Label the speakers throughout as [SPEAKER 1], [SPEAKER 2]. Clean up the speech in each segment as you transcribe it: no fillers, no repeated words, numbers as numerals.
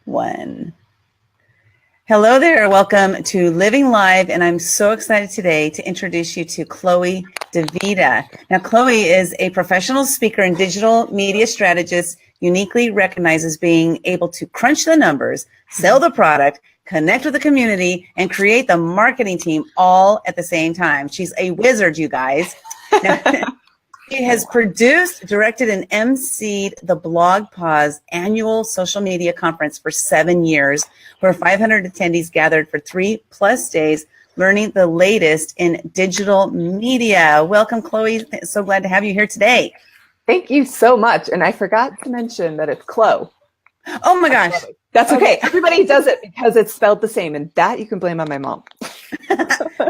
[SPEAKER 1] One. Hello there. Welcome to Living Live. And I'm so excited today to introduce you to Chloe DiVita. Now, Chloe is a professional speaker and digital media strategist, uniquely recognized as being able to crunch the numbers, sell the product, connect with the community, and create the marketing team all at the same time. She's a wizard, you guys. She has produced, directed, and emceed the Blog Pause annual social media conference for 7 years, where 500 attendees gathered for 3+ days, learning the latest in digital media. Welcome, Chloe. So glad to have you here today.
[SPEAKER 2] Thank you so much. And I forgot to mention that it's Chloe.
[SPEAKER 1] Oh my gosh.
[SPEAKER 2] That's okay. Everybody does it because it's spelled the same, and that you can blame on my mom.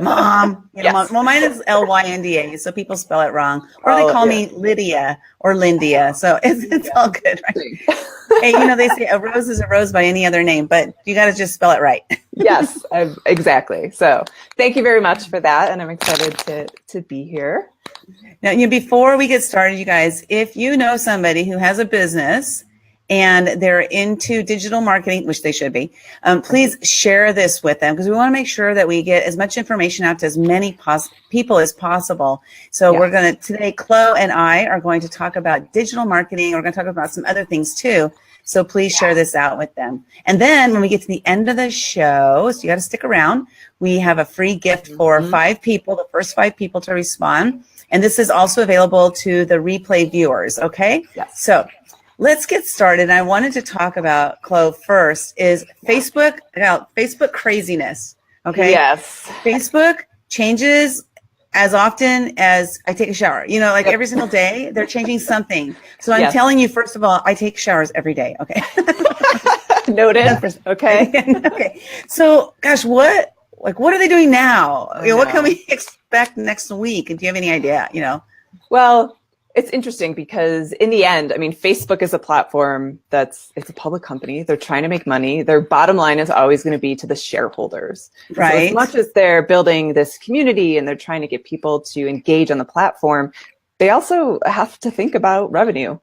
[SPEAKER 1] Mom.
[SPEAKER 2] Yes.
[SPEAKER 1] Mom. Well, mine is Lynda, so people spell it wrong. Or they call me Lydia or Lindia. So it's all good, right? Hey, they say a rose is a rose by any other name, but you got to just spell it right.
[SPEAKER 2] Yes, exactly. So thank you very much for that. And I'm excited to be here.
[SPEAKER 1] Now, before we get started, you guys, if you know somebody who has a business and they're into digital marketing, which they should be, please share this with them because we want to make sure that we get as much information out to as many people as possible. So we're going to, today, Chloe and I are going to talk about digital marketing. We're going to talk about some other things too. So please share this out with them. And then when we get to the end of the show, so you got to stick around, we have a free gift for 5 people, the first 5 people to respond. And this is also available to the replay viewers, okay?
[SPEAKER 2] Yes.
[SPEAKER 1] So let's get started. I wanted to talk about, Chloe, first is Facebook craziness, okay?
[SPEAKER 2] Yes.
[SPEAKER 1] Facebook changes as often as I take a shower. Like every single day, they're changing something. So I'm telling you, first of all, I take showers every day, okay?
[SPEAKER 2] Noted. Okay.
[SPEAKER 1] Okay. So, gosh, what are they doing now? What can we expect next week? Do you have any idea,
[SPEAKER 2] Well, it's interesting because in the end, Facebook is a platform it's a public company. They're trying to make money. Their bottom line is always going to be to the shareholders.
[SPEAKER 1] Right.
[SPEAKER 2] So as much as they're building this community and they're trying to get people to engage on the platform, they also have to think about revenue.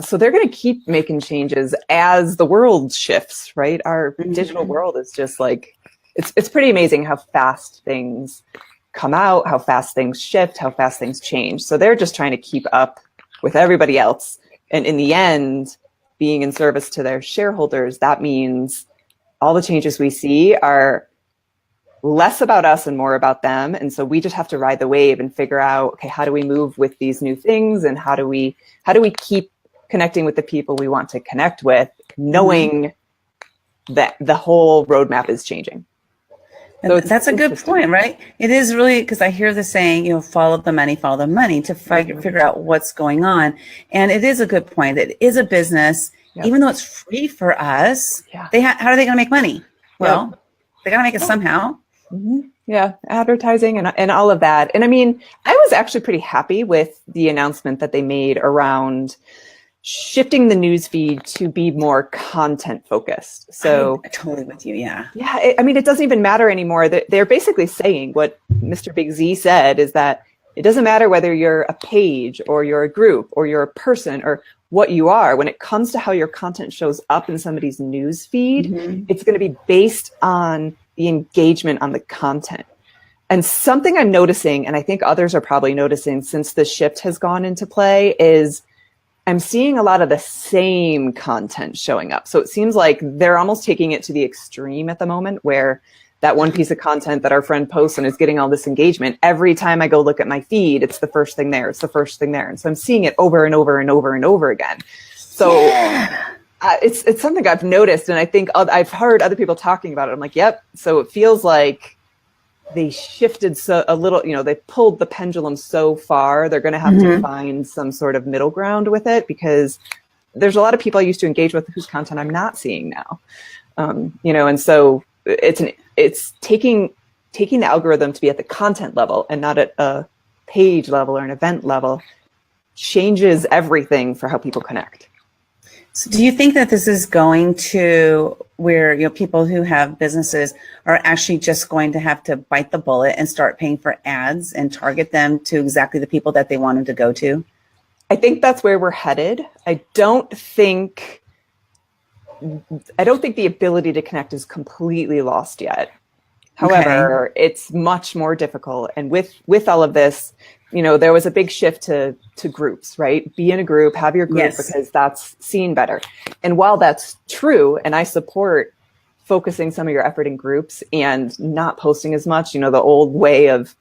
[SPEAKER 2] So they're going to keep making changes as the world shifts, right? Our digital world is just it's pretty amazing how fast things come out, how fast things shift, how fast things change. So they're just trying to keep up with everybody else. And in the end, being in service to their shareholders, that means all the changes we see are less about us and more about them. And so we just have to ride the wave and figure out, okay, how do we move with these new things? And how do we keep connecting with the people we want to connect with, knowing that the whole roadmap is changing?
[SPEAKER 1] So that's a good point, right? It is really, because I hear the saying, follow the money to figure out what's going on. And it is a good point. It is a business, even though it's free for us. How are they going to make money? Well, they got to make it somehow.
[SPEAKER 2] Yeah, advertising and all of that. And I was actually pretty happy with the announcement that they made around shifting the newsfeed to be more content focused. So
[SPEAKER 1] I'm totally with you. Yeah.
[SPEAKER 2] Yeah. It doesn't even matter anymore. They're basically saying what Mr. Big Z said is that it doesn't matter whether you're a page or you're a group or you're a person or what you are. When it comes to how your content shows up in somebody's newsfeed, it's going to be based on the engagement on the content. And something I'm noticing, and I think others are probably noticing since the shift has gone into play, is I'm seeing a lot of the same content showing up. So it seems like they're almost taking it to the extreme at the moment where that one piece of content that our friend posts and is getting all this engagement, every time I go look at my feed, it's the first thing there. It's the first thing there. And so I'm seeing it over and over and over and over again. So it's something I've noticed. And I think I've heard other people talking about it. I'm like, yep. So it feels like they shifted a little, they pulled the pendulum so far, they're going to have to find some sort of middle ground with it because there's a lot of people I used to engage with whose content I'm not seeing now. And so it's taking the algorithm to be at the content level and not at a page level or an event level changes everything for how people connect.
[SPEAKER 1] So do you think that this is going to where people who have businesses are actually just going to have to bite the bullet and start paying for ads and target them to exactly the people that they want them to go to?
[SPEAKER 2] I think that's where we're headed. I don't think I don't think the ability to connect is completely lost yet. However, it's much more difficult. And with all of this, there was a big shift to groups, right? Be in a group, have your group, because that's seen better. And while that's true, and I support focusing some of your effort in groups and not posting as much, the old way of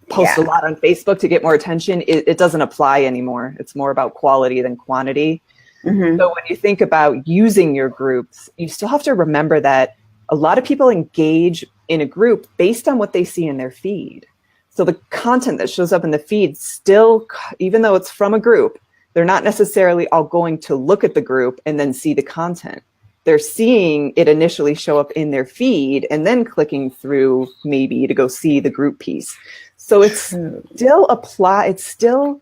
[SPEAKER 2] post a lot on Facebook to get more attention, it doesn't apply anymore. It's more about quality than quantity. Mm-hmm. So when you think about using your groups, you still have to remember that a lot of people engage in a group based on what they see in their feed. So the content that shows up in the feed still, even though it's from a group, they're not necessarily all going to look at the group and then see the content. They're seeing it initially show up in their feed and then clicking through maybe to go see the group piece. So it's still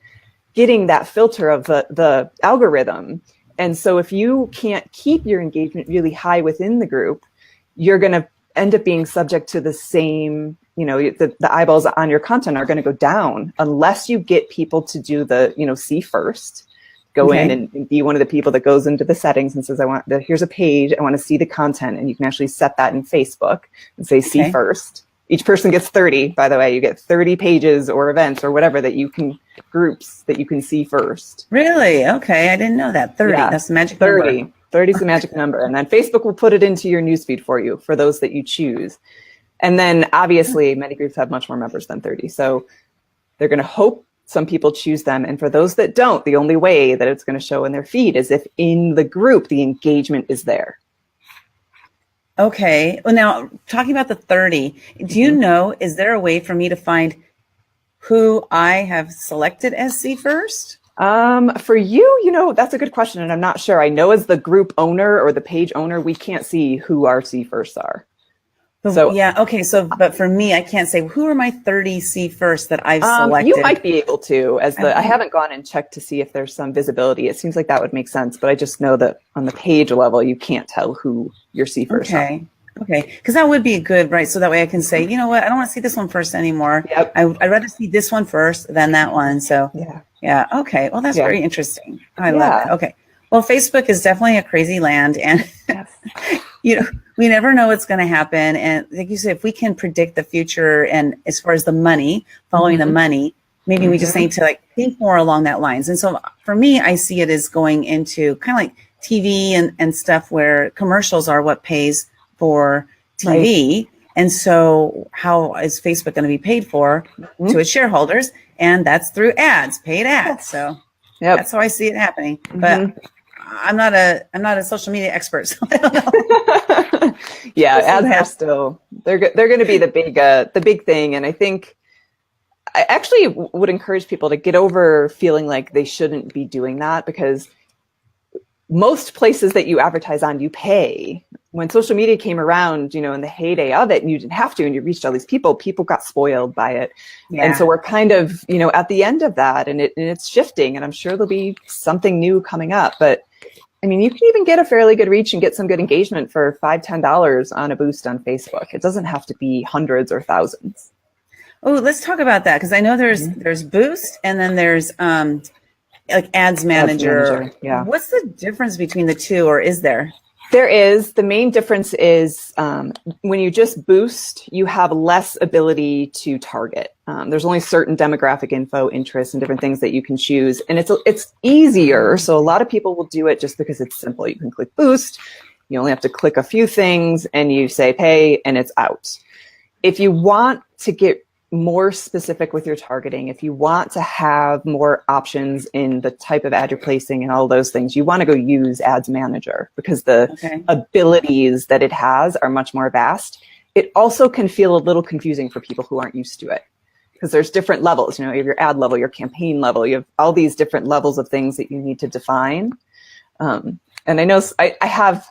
[SPEAKER 2] getting that filter of the algorithm. And so if you can't keep your engagement really high within the group, you're going to end up being subject to the same, the eyeballs on your content are going to go down unless you get people to do the, see first, go in and be one of the people that goes into the settings and says, here's a page, I want to see the content. And you can actually set that in Facebook and say, see first. Each person gets 30, by the way. You get 30 pages or events or whatever groups that you can see first.
[SPEAKER 1] Really? Okay. I didn't know that. 30. Yeah. That's the magic
[SPEAKER 2] 30.
[SPEAKER 1] number.
[SPEAKER 2] 30 is the magic number. And then Facebook will put it into your newsfeed for you for those that you choose. And then obviously many groups have much more members than 30. So they're going to hope some people choose them. And for those that don't, the only way that it's going to show in their feed is if in the group, the engagement is there.
[SPEAKER 1] Okay. Well, now talking about the 30, do you know, is there a way for me to find who I have selected as see first?
[SPEAKER 2] For you, that's a good question. And I'm not sure. I know as the group owner or the page owner, we can't see who our see firsts are.
[SPEAKER 1] So yeah. Okay. So, but for me, I can't say who are my 30 see first that I've selected.
[SPEAKER 2] You might be able to I haven't gone and checked to see if there's some visibility. It seems like that would make sense, but I just know that on the page level, you can't tell who your see first are.
[SPEAKER 1] Okay. Because that would be good, right? So that way I can say, you know what? I don't want to see this one first anymore.
[SPEAKER 2] Yep.
[SPEAKER 1] I'd rather see this one first than that one. So yeah. Okay. Well, that's very interesting. I love it. Okay. Well, Facebook is definitely a crazy land, and we never know what's going to happen. And like you said, if we can predict the future, and as far as the money, following the money, maybe we just need to think more along that lines. And so for me, I see it as going into kind of like TV and stuff where commercials are what pays for TV. Right. And so how is Facebook going to be paid for to its shareholders? And that's through ads, paid ads. So that's how I see it happening. But I'm not a social media expert, so I don't know.
[SPEAKER 2] Ads are still they're going to be the big thing, and I think I actually would encourage people to get over feeling like they shouldn't be doing that, because most places that you advertise on, you pay. When social media came around, in the heyday of it, and you didn't have to, and you reached all these people got spoiled by it. Yeah. And so we're kind of, at the end of that, and it's shifting, and I'm sure there'll be something new coming up. But I mean, you can even get a fairly good reach and get some good engagement for $5, $10 on a boost on Facebook. It doesn't have to be hundreds or thousands.
[SPEAKER 1] Oh, let's talk about that, because I know there's Boost, and then there's like Ads Manager. Yeah. What's the difference between the two, or is there?
[SPEAKER 2] There is. The main difference is when you just boost, you have less ability to target. There's only certain demographic info, interests, and different things that you can choose. And it's easier. So a lot of people will do it just because it's simple. You can click boost. You only have to click a few things and you say pay and it's out. If you want to get more specific with your targeting, if you want to have more options in the type of ad you're placing and all those things, you want to go use Ads Manager, because the abilities that it has are much more vast. It also can feel a little confusing for people who aren't used to it, because there's different levels. You have your ad level, your campaign level, you have all these different levels of things that you need to define. And I know I have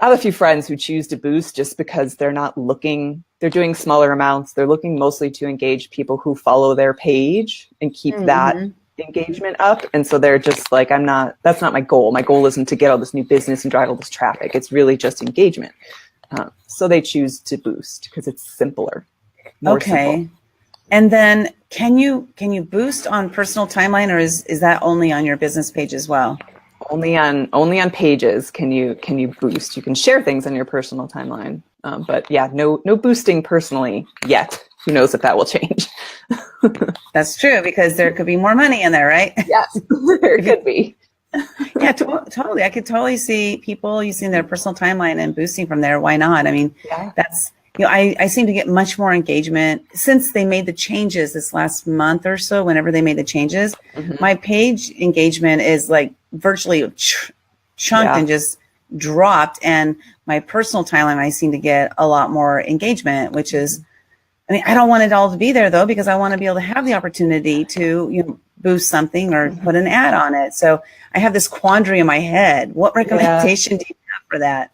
[SPEAKER 2] a few friends who choose to boost just because they're not looking. They're doing smaller amounts. They're looking mostly to engage people who follow their page and keep that engagement up. And so they're just like, that's not my goal. My goal isn't to get all this new business and drive all this traffic. It's really just engagement. So they choose to boost because it's simpler. Simple.
[SPEAKER 1] And then can you boost on personal timeline, or is that only on your business page as well?
[SPEAKER 2] Only on pages can you boost. You can share things on your personal timeline, but yeah, no boosting personally yet. Who knows if that will change?
[SPEAKER 1] That's true, because there could be more money in there, right?
[SPEAKER 2] Yes, there could be.
[SPEAKER 1] Yeah, totally. I could totally see people using their personal timeline and boosting from there. Why not? I mean,
[SPEAKER 2] Yeah.
[SPEAKER 1] that's, I seem to get much more engagement since they made the changes this last month or so. Whenever they made the changes, my page engagement is like virtually chunked and just dropped. And my personal timeline, I seem to get a lot more engagement, which is, I mean, I don't want it all to be there though, because I want to be able to have the opportunity to, boost something or put an ad on it. So I have this quandary in my head. What recommendation do you have for that?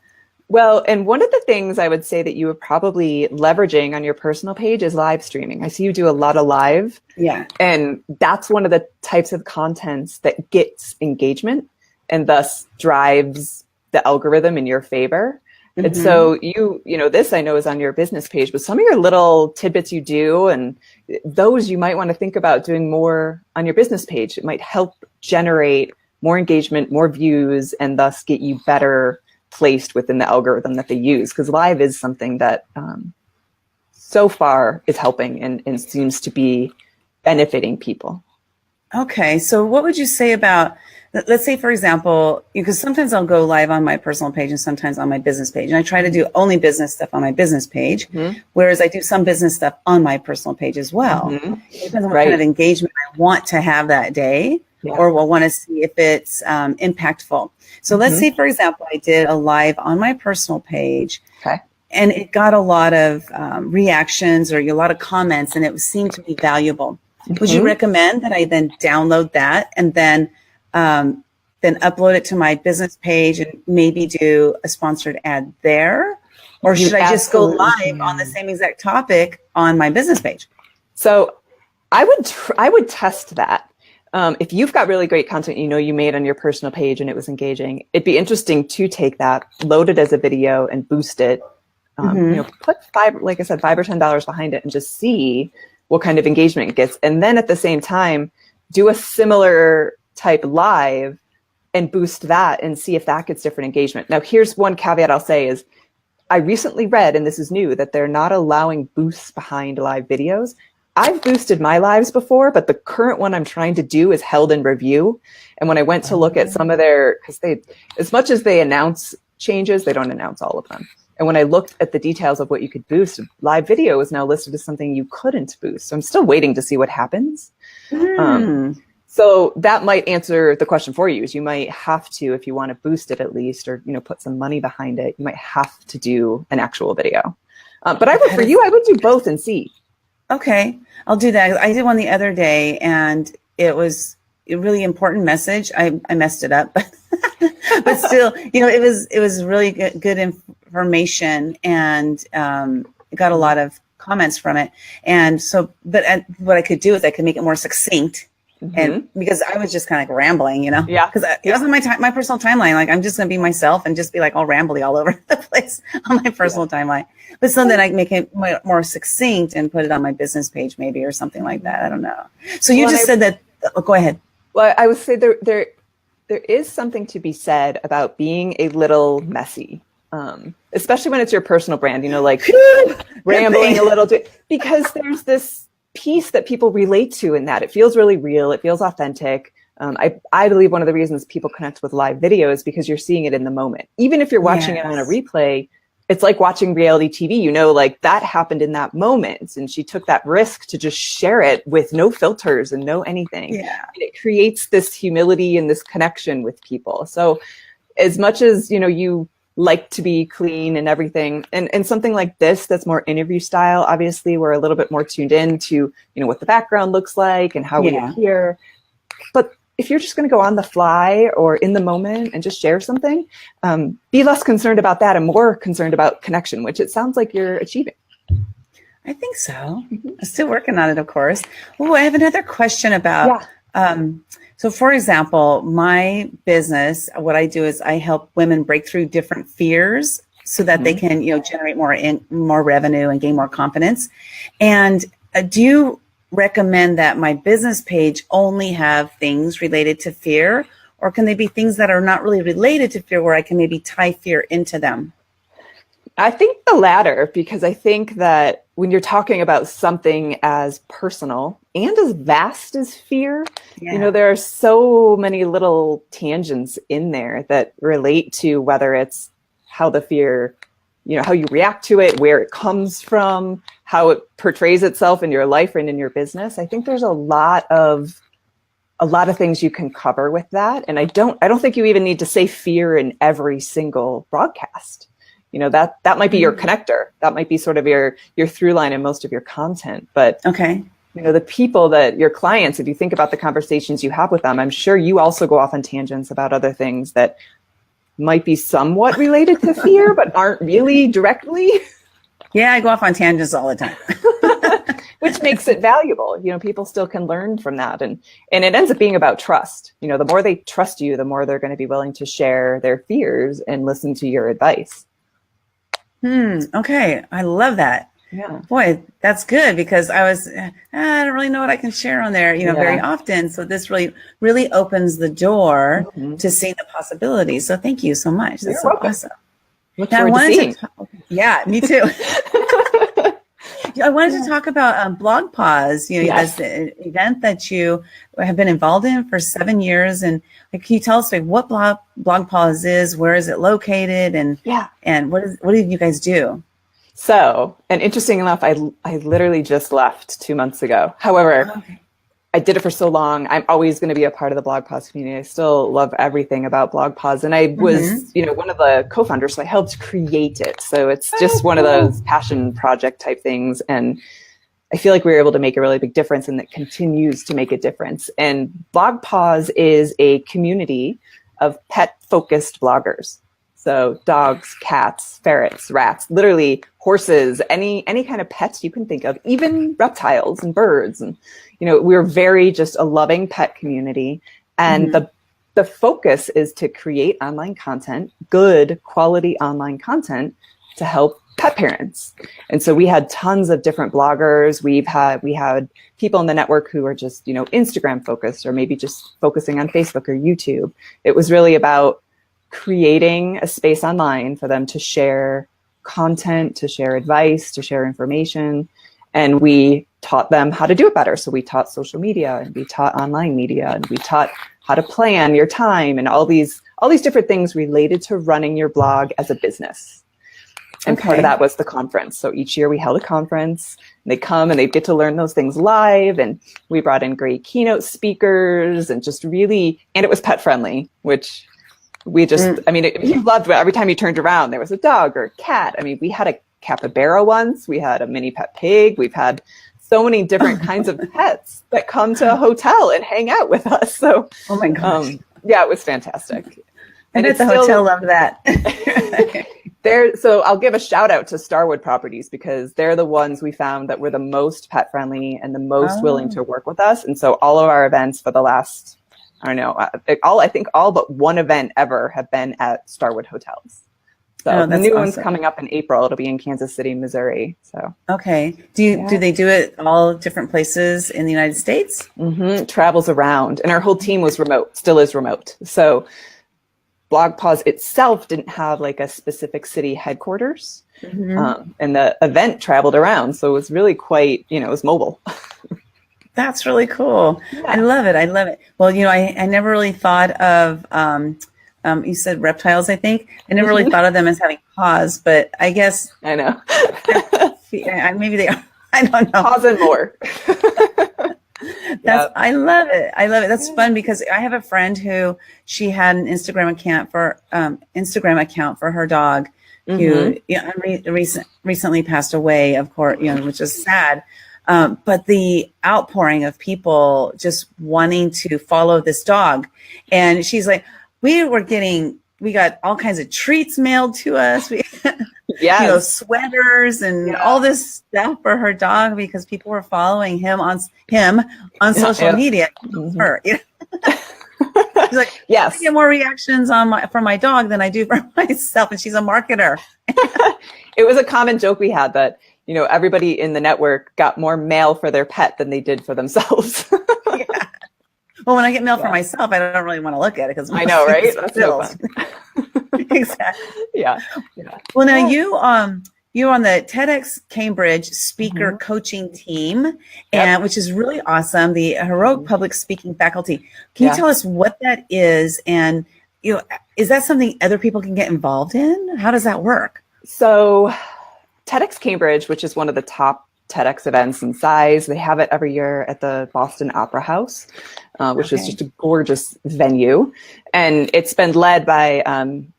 [SPEAKER 2] Well, and one of the things I would say that you were probably leveraging on your personal page is live streaming. I see you do a lot of live. Yeah. And that's one of the types of contents that gets engagement and thus drives the algorithm in your favor. And so this I know is on your business page, but some of your little tidbits you do, and those you might want to think about doing more on your business page. It might help generate more engagement, more views, and thus get you better placed within the algorithm that they use. Because live is something that so far is helping and seems to be benefiting people.
[SPEAKER 1] Okay. So what would you say about, let's say, for example, because sometimes I'll go live on my personal page and sometimes on my business page. And I try to do only business stuff on my business page, whereas I do some business stuff on my personal page as well. It depends on what kind of engagement I want to have that day, or will want to see if it's impactful. So let's say, for example, I did a live on my personal page. And it got a lot of reactions or a lot of comments, and it seemed to be valuable. Would you recommend that I then download that and then upload it to my business page and maybe do a sponsored ad there? Or should I just go live on the same exact topic on my business page?
[SPEAKER 2] So I would test that. If you've got really great content you made on your personal page and it was engaging, it'd be interesting to take that, load it as a video and boost it. Put $5 or $10 behind it and just see what kind of engagement it gets. And then at the same time, do a similar type live and boost that and see if that gets different engagement. Now, here's one caveat I'll say is I recently read, and this is new, that they're not allowing boosts behind live videos. I've boosted my lives before, but the current one I'm trying to do is held in review. And when I went to look at some of their, because as much as they announce changes, they don't announce all of them. And when I looked at the details of what you could boost, live video is now listed as something you couldn't boost. So I'm still waiting to see what happens. So that might answer the question for you, is you might have to, if you want to boost it at least, or, put some money behind it, you might have to do an actual video. But I would do both and see. Okay.
[SPEAKER 1] I'll do that. I did one the other day and it was a really important message. I messed it up, but still, it was really good information, and it got a lot of comments from it. And so, but what I could do is I could make it more succinct. And because I was just kind of like rambling, because it wasn't my personal timeline. Like, I'm just going to be myself and just be like all rambly all over the place on my personal timeline. But so then I make it more succinct and put it on my business page maybe, or something like that. I don't know. So you just said that. Oh, go ahead.
[SPEAKER 2] Well, I would say there is something to be said about being a little messy, especially when it's your personal brand, like rambling a little bit, because there's this piece that people relate to in that. It feels really real. It feels authentic. I believe one of the reasons people connect with live video is because you're seeing it in the moment. Even if you're watching it on a replay, it's like watching reality TV, like that happened in that moment. And she took that risk to just share it with no filters and no anything. Yeah. And it creates this humility and this connection with people. So as much as, you like to be clean and everything, and something like this that's more interview style, obviously we're a little bit more tuned in to, what the background looks like and how we appear. But if you're just going to go on the fly or in the moment and just share something, be less concerned about that and more concerned about connection, which it sounds like you're achieving.
[SPEAKER 1] I think so. I'm still working on it, of course. Oh, I have another question about, so for example, my business, what I do is I help women break through different fears so that they can, generate more revenue and gain more confidence. And do you recommend that my business page only have things related to fear, or can they be things that are not really related to fear where I can maybe tie fear into them?
[SPEAKER 2] I think the latter, because I think that when you're talking about something as personal and as vast as fear, there are so many little tangents in there that relate to whether it's how the fear, how you react to it, where it comes from, how it portrays itself in your life and in your business. I think there's a lot of things you can cover with that. And I don't think you even need to say fear in every single broadcast. That might be your connector. That might be sort of your through line in most of your content. But
[SPEAKER 1] okay,
[SPEAKER 2] the people that your clients, if you think about the conversations you have with them, I'm sure you also go off on tangents about other things that might be somewhat related to fear, but aren't really directly.
[SPEAKER 1] Yeah, I go off on tangents all the time.
[SPEAKER 2] Which makes it valuable. People still can learn from that. And it ends up being about trust. The more they trust you, the more they're going to be willing to share their fears and listen to your advice.
[SPEAKER 1] Okay. I love that.
[SPEAKER 2] Yeah.
[SPEAKER 1] Boy, that's good, because I don't really know what I can share on there, very often. So this really opens the door to seeing the possibilities. So thank you so much. That's so awesome.
[SPEAKER 2] Look forward to seeing.
[SPEAKER 1] Yeah, me too. I wanted to talk about Blog Pause, as an event that you have been involved in for 7 years. And can you tell us what Blog Pause is? Where is it located? And what do you guys do?
[SPEAKER 2] So, and interesting enough, I literally just left 2 months ago. However, I did it for so long. I'm always going to be a part of the Blog Pause community. I still love everything about Blog Pause. And I was, one of the co-founders, so I helped create it. So it's just one of those passion project type things. And I feel like we were able to make a really big difference, and that continues to make a difference. And Blog Pause is a community of pet-focused bloggers. So dogs, cats, ferrets, rats, literally horses, any kind of pets you can think of, even reptiles and birds. And, we're very just a loving pet community. And the focus is to create online content, good quality online content to help pet parents. And so we had tons of different bloggers. We had people in the network who are just, Instagram focused, or maybe just focusing on Facebook or YouTube. It was really about creating a space online for them to share content, to share advice, to share information. And we taught them how to do it better. So we taught social media, and we taught online media, and we taught how to plan your time, and all these different things related to running your blog as a business. And part of that was the conference. So each year we held a conference, and they come and they get to learn those things live. And we brought in great keynote speakers, and just really, and it was pet friendly, which we just, you loved it. Every time you turned around, there was a dog or a cat. We had a capybara once. We had a mini pet pig. We've had so many different kinds of pets that come to a hotel and hang out with us. So,
[SPEAKER 1] oh my gosh.
[SPEAKER 2] Yeah, it was fantastic.
[SPEAKER 1] And the hotel loved that.
[SPEAKER 2] So I'll give a shout out to Starwood Properties, because they're the ones we found that were the most pet friendly and the most willing to work with us. And so all of our events for the last, I think all but one event ever have been at Starwood Hotels. So the new one's coming up in April. It'll be in Kansas City, Missouri. So
[SPEAKER 1] do they do it all different places in the United States?
[SPEAKER 2] It travels around, and our whole team was remote, still is remote. So Blog Pause itself didn't have like a specific city headquarters, and the event traveled around. So it was really quite, it was mobile.
[SPEAKER 1] That's really cool. Yeah. I love it. Well, I never really thought of, you said reptiles, I think. I never really thought of them as having paws, but I guess.
[SPEAKER 2] I know.
[SPEAKER 1] Maybe they are. I don't know.
[SPEAKER 2] Paws and more.
[SPEAKER 1] I love it. That's fun, because I have a friend who she had an Instagram account for her dog, who recently passed away, of course, which is sad. But the outpouring of people just wanting to follow this dog, and she's like, we got all kinds of treats mailed to us. Sweaters and all this stuff for her dog, because people were following him on social media. Her, She's like,
[SPEAKER 2] yes,
[SPEAKER 1] I get more reactions for my dog than I do for myself, and she's a marketer.
[SPEAKER 2] It was a common joke we had that, everybody in the network got more mail for their pet than they did for themselves.
[SPEAKER 1] Well, when I get mail for myself, I don't really want to look at it because
[SPEAKER 2] I know, right? That's no fun.
[SPEAKER 1] Exactly.
[SPEAKER 2] Yeah.
[SPEAKER 1] Well, now you're on the TEDx Cambridge speaker coaching team, and which is really awesome. The Heroic Public Speaking faculty. Can you tell us what that is, and is that something other people can get involved in? How does that work?
[SPEAKER 2] So, TEDx Cambridge, which is one of the top TEDx events in size, they have it every year at the Boston Opera House, which is just a gorgeous venue. And it's been led by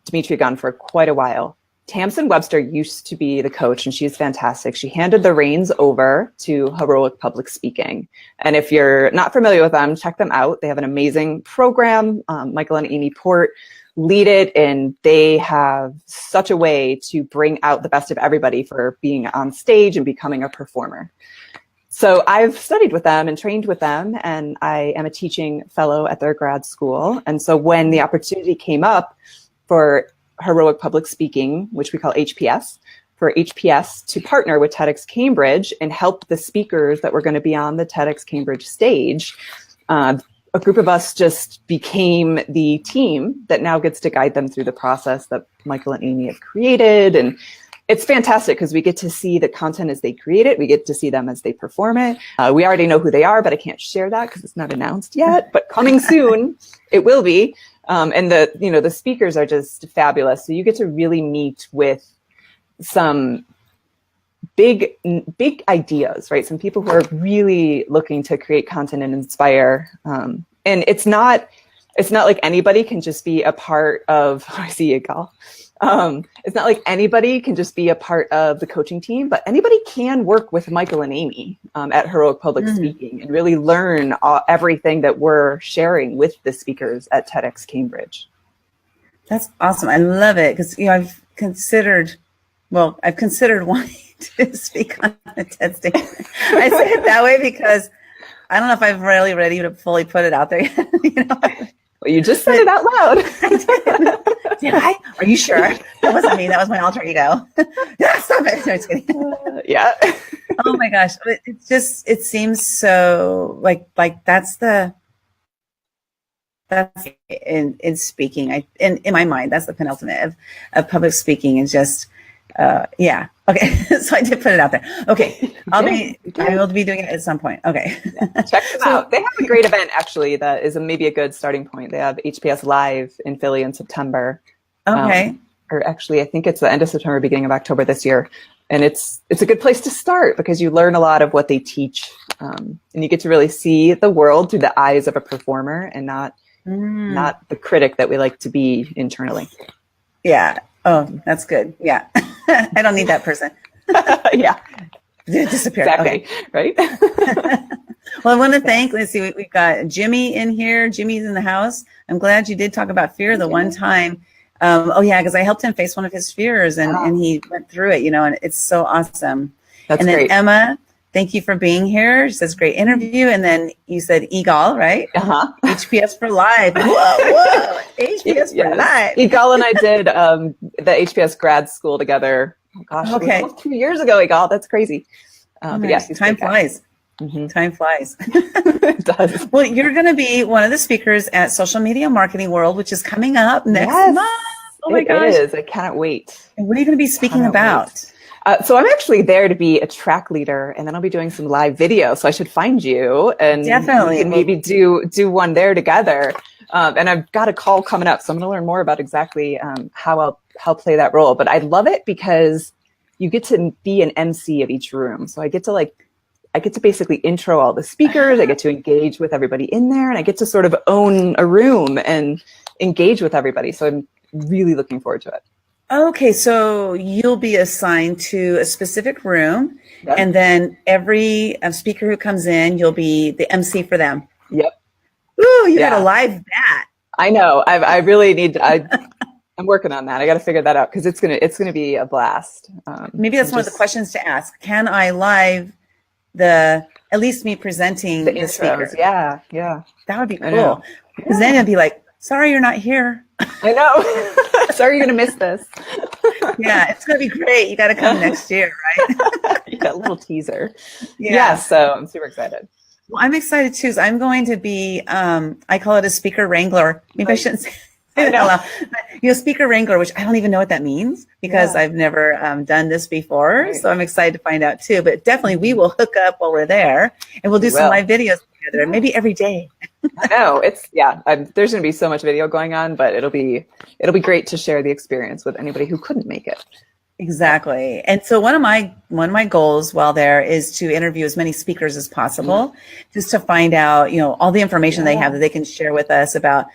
[SPEAKER 2] Dimitri Gunn for quite a while. Tamsin Webster used to be the coach, and she's fantastic. She handed the reins over to Heroic Public Speaking. And if you're not familiar with them, check them out. They have an amazing program. Michael and Amy Port lead it, and they have such a way to bring out the best of everybody for being on stage and becoming a performer. So I've studied with them and trained with them, and I am a teaching fellow at their grad school. And so when the opportunity came up for Heroic Public Speaking, which we call HPS, for HPS to partner with TEDx Cambridge and help the speakers that were going to be on the TEDx Cambridge stage, a group of us just became the team that now gets to guide them through the process that Michael and Amy have created. And it's fantastic because we get to see the content as they create it. We get to see them as they perform it. We already know who they are, but I can't share that because it's not announced yet, but coming soon, it will be. And the speakers are just fabulous. So you get to really meet with some big ideas, right? Some people who are really looking to create content and inspire. And it's not like anybody can just be a part of, I see you, Gal. It's not like anybody can just be a part of the coaching team, but anybody can work with Michael and Amy at Heroic Public Speaking and really learn everything that we're sharing with the speakers at TEDx Cambridge.
[SPEAKER 1] That's awesome. I love it because I've considered wanting to speak on a TED stage. I say it that way because I don't know if I'm really ready to fully put it out there yet.
[SPEAKER 2] Well, you just said it out loud.
[SPEAKER 1] Did I? Are you sure? That wasn't me. That was my alter ego. Yeah, stop it. No, just kidding.
[SPEAKER 2] Yeah.
[SPEAKER 1] Oh my gosh. It seems so like that's in speaking. In my mind, that's the penultimate of public speaking is just, yeah. Okay. So I did put it out there. Okay. I will be doing it at some point. Okay.
[SPEAKER 2] Check them out. They have a great event actually that is maybe a good starting point. They have HPS Live in Philly in September.
[SPEAKER 1] Okay.
[SPEAKER 2] Or actually, I think it's the end of September, beginning of October this year. And it's a good place to start because you learn a lot of what they teach. And you get to really see the world through the eyes of a performer and not the critic that we like to be internally.
[SPEAKER 1] Yeah. Oh, that's good. Yeah. I don't need that person.
[SPEAKER 2] Yeah.
[SPEAKER 1] Disappear.
[SPEAKER 2] Exactly.
[SPEAKER 1] Okay.
[SPEAKER 2] Right.
[SPEAKER 1] Well, I want to thank, let's see, we've got Jimmy in here. Jimmy's in the house. I'm glad you did talk about fear the one time. Because I helped him face one of his fears and he went through it, and it's so awesome.
[SPEAKER 2] That's
[SPEAKER 1] and then
[SPEAKER 2] great.
[SPEAKER 1] Emma, thank you for being here. She says, great interview. And then you said Egal, right? HPS for life. Whoa. HPS for life.
[SPEAKER 2] Egal and I did the HPS grad school together. Oh gosh,
[SPEAKER 1] okay.
[SPEAKER 2] It was 2 years ago, Egal. That's crazy. But yes,
[SPEAKER 1] time flies. Time flies.
[SPEAKER 2] It does.
[SPEAKER 1] Well, you're going to be one of the speakers at Social Media Marketing World, which is coming up next month. Oh my gosh.
[SPEAKER 2] It is. I cannot wait.
[SPEAKER 1] And what are you going to be speaking about?
[SPEAKER 2] So I'm actually there to be a track leader, and then I'll be doing some live video. So I should find you, and
[SPEAKER 1] definitely
[SPEAKER 2] we can maybe do one there together. And I've got a call coming up, so I'm going to learn more about exactly how I'll play that role. But I love it because you get to be an MC of each room. So I get to basically intro all the speakers. I get to engage with everybody in there, and I get to sort of own a room and engage with everybody. So I'm really looking forward to it.
[SPEAKER 1] Okay, so you'll be assigned to a specific room, and then every speaker who comes in, you'll be the MC for them.
[SPEAKER 2] Yep.
[SPEAKER 1] Ooh, you got to live that.
[SPEAKER 2] I know. I really need to. I'm working on that. I got to figure that out because it's gonna be a blast.
[SPEAKER 1] Maybe that's one of the questions to ask. Can I live at least me presenting the speaker?
[SPEAKER 2] Yeah.
[SPEAKER 1] That would be cool. Because then it'd be like, sorry, you're not here.
[SPEAKER 2] I know. Sorry, you're going to miss this.
[SPEAKER 1] Yeah, it's going to be great. You got to come next year, right?
[SPEAKER 2] You got a little teaser. Yeah, so I'm super excited.
[SPEAKER 1] Well, I'm excited too. So I'm going to be, I call it a speaker wrangler. Maybe I shouldn't say it out loud. But, speaker wrangler, which I don't even know what that means because I've never done this before. Right. So I'm excited to find out too. But definitely we will hook up while we're there and we'll do some live videos together, maybe every day.
[SPEAKER 2] I know there's going to be so much video going on, but it'll be great to share the experience with anybody who couldn't make it.
[SPEAKER 1] Exactly. And so one of my goals while there is to interview as many speakers as possible, just to find out, all the information they have that they can share with us about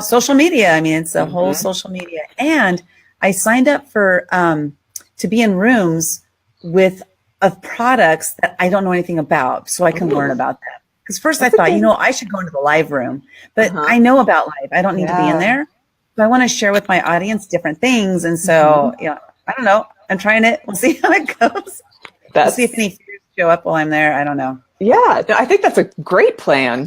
[SPEAKER 1] social media. I mean, it's a whole social media. And I signed up for to be in rooms of products that I don't know anything about, so I can learn about them. Because first I thought, I should go into the live room, but I know about live. I don't need to be in there. So I want to share with my audience different things. And so, I don't know. I'm trying it. We'll see how it goes. We'll see if any fears show up while I'm there. I don't know.
[SPEAKER 2] Yeah, I think that's a great plan.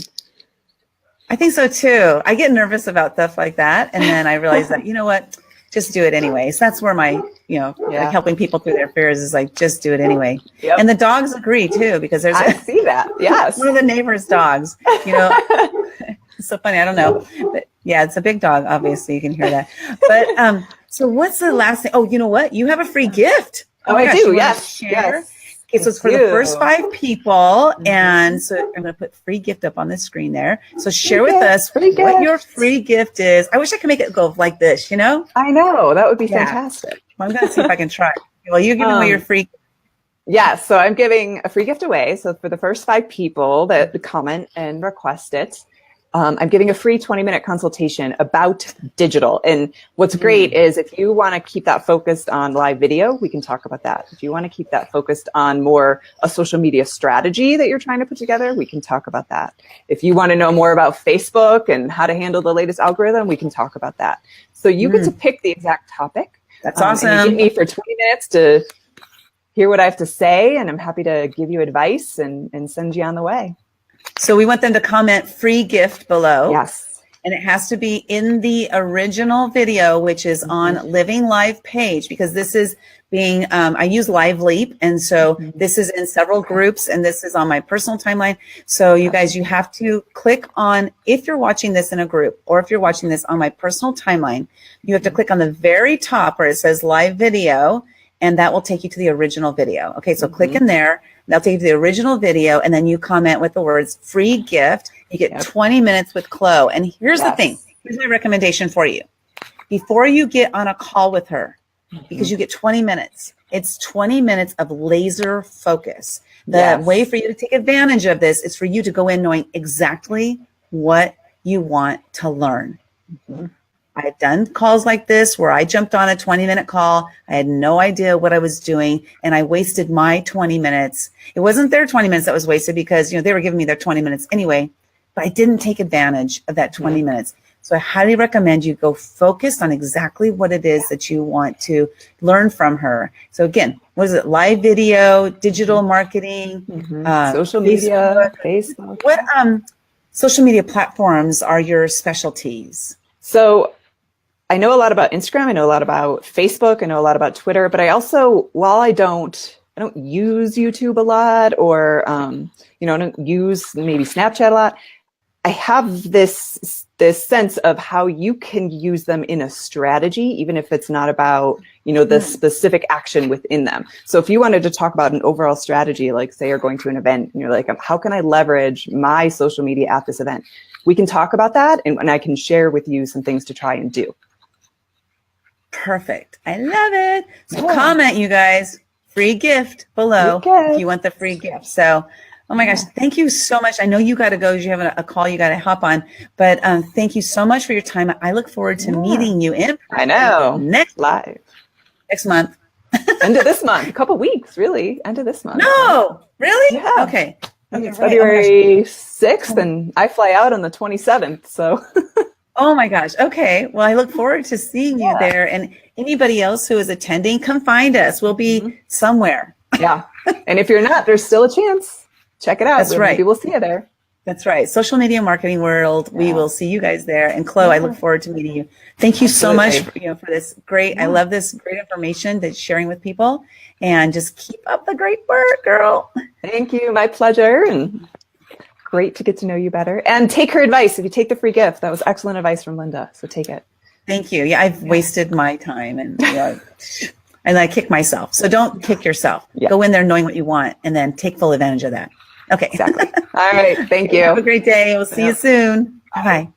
[SPEAKER 1] I think so too. I get nervous about stuff like that. And then I realize that, what, just do it anyway. So that's where my, like helping people through their fears is like, just do it anyway. Yep. And the dogs agree too, because I
[SPEAKER 2] see that. Yes.
[SPEAKER 1] One of the neighbor's dogs, It's so funny. I don't know. But yeah, it's a big dog. Obviously you can hear that. But, so what's the last thing? Oh, you know what? You have a free gift.
[SPEAKER 2] Oh, I do. Yes. Yes.
[SPEAKER 1] Okay, so it's for the first 5 people. And so I'm going to put free gift up on the screen there. So share with us what your free gift is. I wish I could make it go like this, I know.
[SPEAKER 2] That would be fantastic.
[SPEAKER 1] Well, I'm going to see if I can try. Well, you're giving away your free gift.
[SPEAKER 2] Yeah, so I'm giving a free gift away. So for the first 5 people that comment and request it, I'm giving a free 20-minute consultation about digital. And what's great is if you want to keep that focused on live video, we can talk about that. If you want to keep that focused on more a social media strategy that you're trying to put together, we can talk about that. If you want to know more about Facebook and how to handle the latest algorithm, we can talk about that. So you get to pick the exact topic.
[SPEAKER 1] That's awesome.
[SPEAKER 2] And you get me for 20 minutes to hear what I have to say, and I'm happy to give you advice and send you on the way.
[SPEAKER 1] So we want them to comment free gift below.
[SPEAKER 2] Yes.
[SPEAKER 1] And it has to be in the original video, which is on Living Live page, because this is being, I use Live Leap. And so this is in several groups, and this is on my personal timeline. So you guys, you have to click on, if you're watching this in a group, or if you're watching this on my personal timeline, you have to click on the very top where it says live video, and that will take you to the original video. Okay, so click in there. They'll take you to the original video, and then you comment with the words free gift. You get 20 minutes with Chloe. And here's the thing. Here's my recommendation for you. Before you get on a call with her, because you get 20 minutes, it's 20 minutes of laser focus. The way for you to take advantage of this is for you to go in knowing exactly what you want to learn. I've done calls like this where I jumped on a 20-minute call. I had no idea what I was doing, and I wasted my 20 minutes. It wasn't their 20 minutes that was wasted because, they were giving me their 20 minutes anyway, but I didn't take advantage of that 20 minutes. So I highly recommend you go focused on exactly what it is that you want to learn from her. So again, what is it? Live video, digital marketing,
[SPEAKER 2] social media, Facebook.
[SPEAKER 1] What social media platforms are your specialties?
[SPEAKER 2] So I know a lot about Instagram. I know a lot about Facebook. I know a lot about Twitter. But I also, while I don't use YouTube a lot, or I don't use maybe Snapchat a lot, I have this sense of how you can use them in a strategy, even if it's not about the specific action within them. So if you wanted to talk about an overall strategy, like say you're going to an event and you're like, how can I leverage my social media at this event? We can talk about that, and I can share with you some things to try and do.
[SPEAKER 1] Perfect. I love it. So comment, you guys, free gift below if you want the free gift. So, oh my gosh, thank you so much. I know you got to go. You have a call you got to hop on, but thank you so much for your time. I look forward to meeting you in person next month.
[SPEAKER 2] End of this month, a couple weeks, really. End of this month.
[SPEAKER 1] No, really?
[SPEAKER 2] Yeah.
[SPEAKER 1] Okay.
[SPEAKER 2] It's February 6th, and I fly out on the 27th. So.
[SPEAKER 1] Oh my gosh. Okay. Well, I look forward to seeing you there. And anybody else who is attending, come find us. We'll be somewhere.
[SPEAKER 2] Yeah. And if you're not, there's still a chance. Check it out.
[SPEAKER 1] That's right.
[SPEAKER 2] Maybe we'll see you there.
[SPEAKER 1] That's right. Social media marketing world. We will see you guys there. And Chloe, I look forward to meeting you. Thank you so much for this great, I love this great information that's sharing with people, and just keep up the great work, girl.
[SPEAKER 2] Thank you. My pleasure. And great to get to know you better. And take her advice. If you take the free gift, that was excellent advice from Linda. So take it.
[SPEAKER 1] Thank you. Yeah, I've wasted my time and and I kick myself. So don't kick yourself.
[SPEAKER 2] Yeah.
[SPEAKER 1] Go in there knowing what you want and then take full advantage of that. Okay.
[SPEAKER 2] Exactly. All right. Thank you.
[SPEAKER 1] Have a great day. We'll see you soon. Bye-bye.